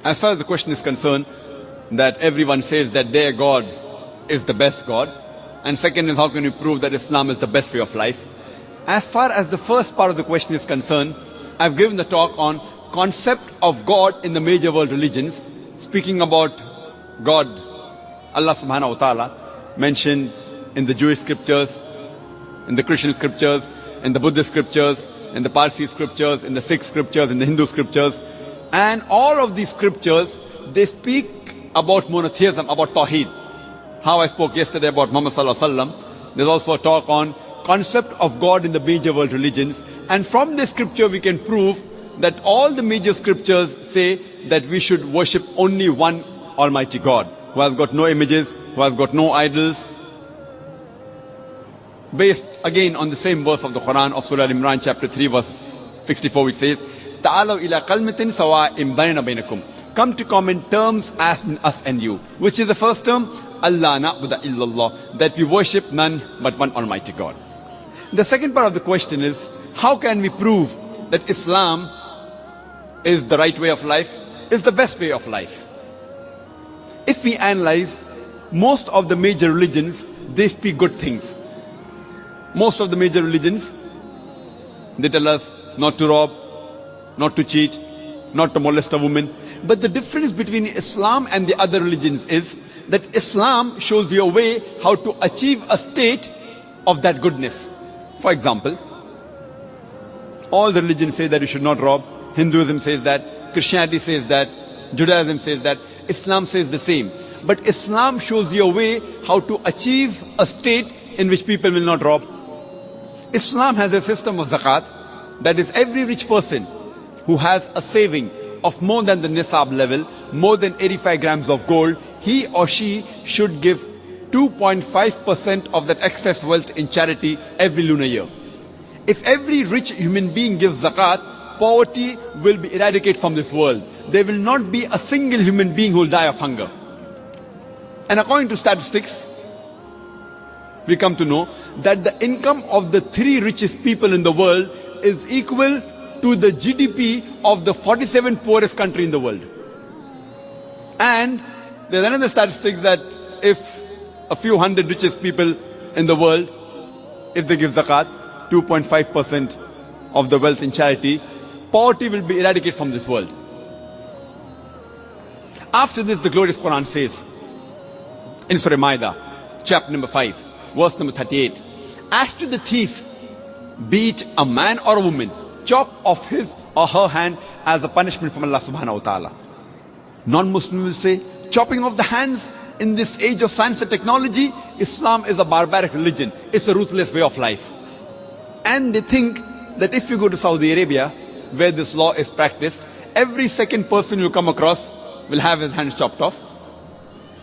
As far as the question is concerned, that everyone says that their God is the best God. And second is, how can you prove that Islam is the best way of life? As far as the first part of the question is concerned, I've given the talk on concept of God in the major world religions, speaking about God, Allah subhanahu wa ta'ala, mentioned in the Jewish scriptures, in the Christian scriptures, in the Buddhist scriptures, in the Parsi scriptures, in the Sikh scriptures, in the Hindu scriptures. And all of these scriptures, they speak about monotheism, about Tawheed. How I spoke yesterday about Muhammad sallallahu alaihi wasallam. There's also a talk on concept of God in the major world religions. And from this scripture we can prove that all the major scriptures say that we should worship only one Almighty God, who has got no images, who has got no idols. Based again on the same verse of the Quran of Surah Al-Imran chapter 3 verse 64, which says, Ta'alaw ila kalmatin sawa'im bayna bainakum. Come to common terms as us and you. Which is the first term? Allah na'budu illallah. That we worship none but one Almighty God. The second part of the question is, how can we prove that Islam is the right way of life, is the best way of life? If we analyze most of the major religions, they speak good things. Most of the major religions, they tell us not to rob, not to cheat, not to molest a woman. But the difference between Islam and the other religions is that Islam shows you a way how to achieve a state of that goodness. For example, all the religions say that you should not rob. Hinduism says that, Christianity says that, Judaism says that, Islam says the same. But Islam shows you a way how to achieve a state in which people will not rob. Islam has a system of zakat, that is every rich person who has a saving of more than the nisab level, more than 85 grams of gold, he or she should give 2.5% of that excess wealth in charity every lunar year. If every rich human being gives zakat, poverty will be eradicated from this world. There will not be a single human being who will die of hunger. And according to statistics, we come to know that the income of the 3 richest people in the world is equal to the GDP of the 47th poorest country in the world. And there's another statistics that if a few hundred richest people in the world, if they give zakat, 2.5% of the wealth in charity, poverty will be eradicated from this world. After this, the glorious Quran says in Surah Ma'idah, chapter number 5, verse number 38, as to the thief, be it a man or a woman, chop off his or her hand as a punishment from Allah subhanahu wa ta'ala. Non-Muslims will say, chopping off the hands in this age of science and technology, Islam is a barbaric religion. It's a ruthless way of life. And they think that if you go to Saudi Arabia, where this law is practiced, every second person you come across will have his hands chopped off.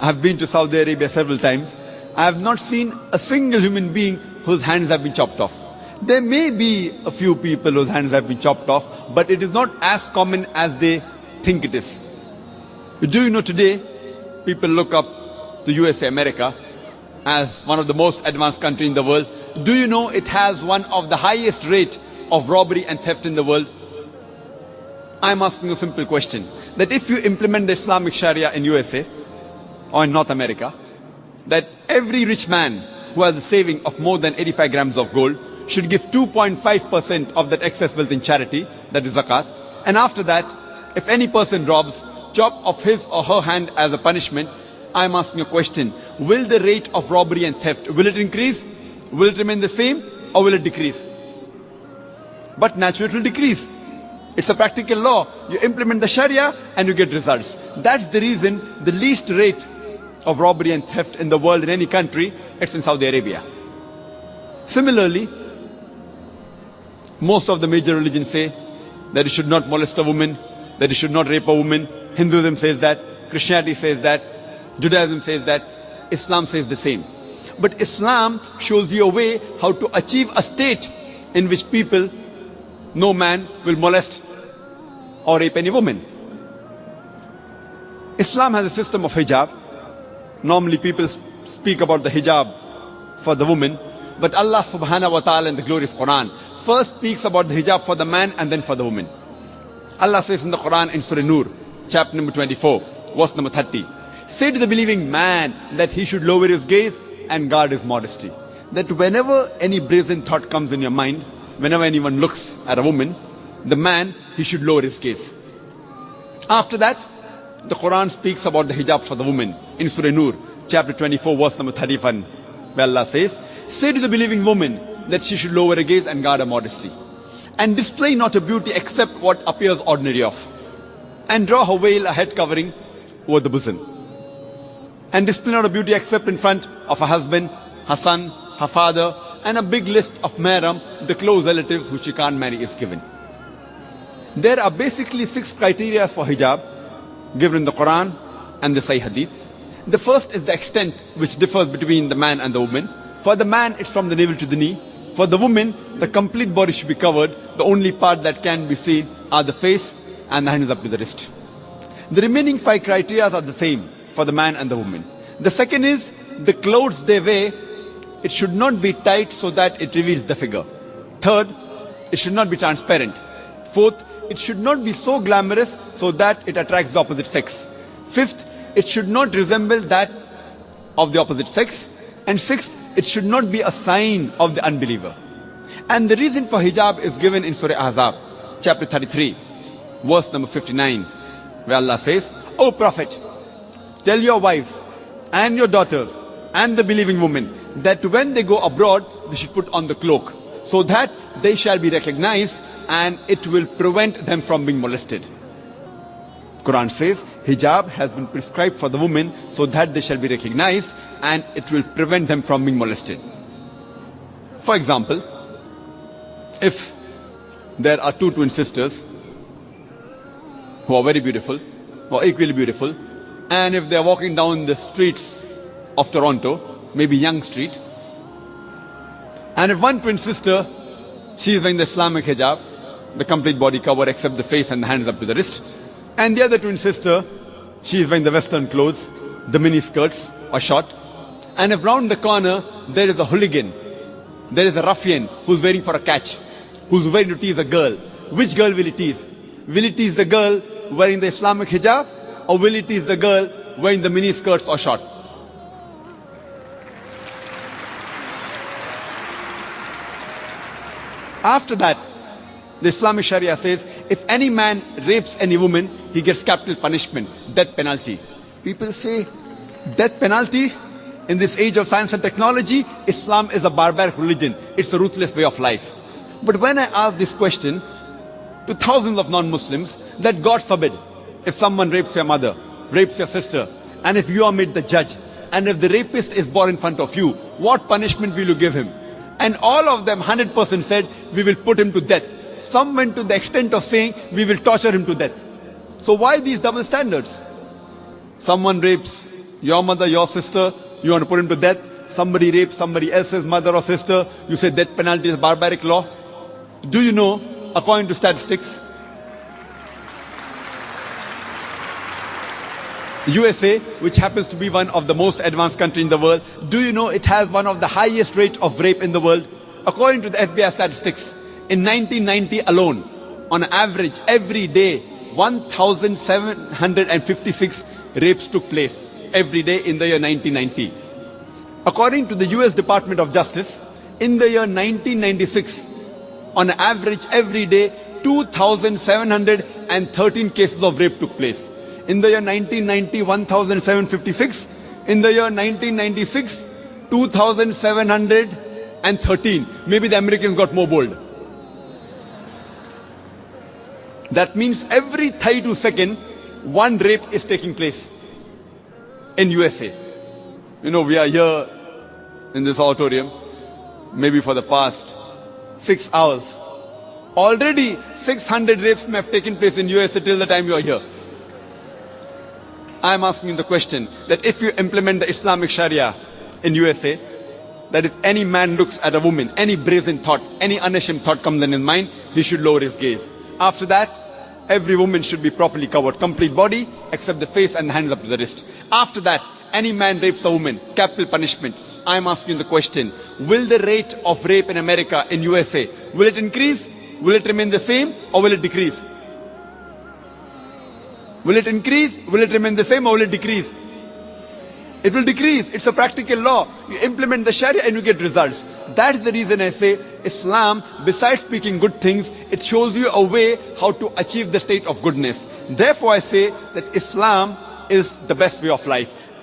I have been to Saudi Arabia several times. I have not seen a single human being whose hands have been chopped off. There may be a few people whose hands have been chopped off, but it is not as common as they think it is. Do you know today, people look up to USA, America, as one of the most advanced countries in the world. Do you know it has one of the highest rate of robbery and theft in the world? I'm asking a simple question, that if you implement the Islamic Sharia in USA or in North America, that every rich man who has a saving of more than 85 grams of gold should give 2.5% of that excess wealth in charity, that is zakat. And after that, if any person robs, chop off his or her hand as a punishment. I'm asking a question, will the rate of robbery and theft, will it increase? Will it remain the same or will it decrease? But naturally it will decrease. It's a practical law. You implement the Sharia and you get results. That's the reason the least rate of robbery and theft in the world in any country, it's in Saudi Arabia. Similarly, most of the major religions say that you should not molest a woman, that you should not rape a woman. Hinduism says that, Christianity says that, Judaism says that, Islam says the same. But Islam shows you a way how to achieve a state in which people, no man will molest or rape any woman. Islam has a system of hijab. Normally people speak about the hijab for the woman, but Allah subhanahu wa ta'ala in the glorious Quran first speaks about the hijab for the man and then for the woman. Allah says in the Quran in Surah Nur, chapter number 24, verse number 30. Say to the believing man that he should lower his gaze and guard his modesty. That whenever any brazen thought comes in your mind, whenever anyone looks at a woman, the man, he should lower his gaze. After that, the Quran speaks about the hijab for the woman in Surah Nur, chapter 24, verse number 31, where Allah says, say to the believing woman that she should lower her gaze and guard her modesty, and display not her beauty except what appears ordinary of, and draw her veil, a head covering, over the bosom, and display not her beauty except in front of her husband, her son, her father, and a big list of mahram, the close relatives who she can't marry, is given. There are basically 6 criteria for hijab given in the Quran and the Sahih Hadith. The first is the extent which differs between the man and the woman. For the man, it's from the navel to the knee. For the woman, the complete body should be covered. The only part that can be seen are the face and the hands up to the wrist. The remaining 5 criteria are the same for the man and the woman. The second is the clothes they wear, it should not be tight so that it reveals the figure. Third, it should not be transparent. Fourth, it should not be so glamorous so that it attracts the opposite sex. Fifth, it should not resemble that of the opposite sex. And sixth, it should not be a sign of the unbeliever. And the reason for hijab is given in Surah Ahzab, chapter 33, verse number 59, where Allah says, O Prophet, tell your wives and your daughters and the believing women that when they go abroad, they should put on the cloak, so that they shall be recognized and it will prevent them from being molested. Quran says hijab has been prescribed for the women so that they shall be recognized and it will prevent them from being molested. For example, if there are 2 twin sisters who are very beautiful or equally beautiful, and if they are walking down the streets of Toronto, maybe Yonge Street, and if one twin sister, she is wearing the Islamic hijab, the complete body cover except the face and the hands up to the wrist, and the other twin sister, she is wearing the Western clothes, the mini skirts or short, and if round the corner there is a hooligan, there is a ruffian who's waiting for a catch, who's waiting to tease a girl, which girl will he tease? Will he tease the girl wearing the Islamic hijab, or will he tease the girl wearing the mini skirts or short? After that, the Islamic Sharia says, if any man rapes any woman, he gets capital punishment, death penalty. People say, death penalty? In this age of science and technology, Islam is a barbaric religion. It's a ruthless way of life. But when I ask this question to thousands of non-Muslims, that God forbid, if someone rapes your mother, rapes your sister, and if you are made the judge, and if the rapist is brought in front of you, what punishment will you give him? And all of them, 100% said, we will put him to death. Some went to the extent of saying, we will torture him to death. So why these double standards? Someone rapes your mother, your sister, you want to put him to death. Somebody rapes somebody else's mother or sister, you say death penalty is barbaric law. Do you know, according to statistics, USA, which happens to be one of the most advanced countries in the world, do you know it has one of the highest rate of rape in the world? According to the FBI statistics, in 1990 alone, on average, every day, 1,756 rapes took place every day in the year 1990. According to the US Department of Justice, in the year 1996, on average, every day, 2,713 cases of rape took place. In the year 1990, 1,756. In the year 1996, 2,713. Maybe the Americans got more bold. That means every 32 seconds, one rape is taking place in USA. You know, we are here in this auditorium, maybe for the past 6 hours. Already 600 rapes may have taken place in USA till the time you are here. I am asking the question that if you implement the Islamic Sharia in USA, that if any man looks at a woman, any brazen thought, any unashamed thought comes in his mind, he should lower his gaze. After that, every woman should be properly covered, complete body, except the face and the hands up to the wrist. After that, any man rapes a woman, capital punishment. I am asking the question, will the rate of rape in America, in USA, will it increase? Will it remain the same or will it decrease? Will it increase? Will it remain the same or will it decrease? It will decrease. It's a practical law. You implement the Sharia and you get results. That is the reason I say Islam, besides speaking good things, it shows you a way how to achieve the state of goodness. Therefore I say that Islam is the best way of life.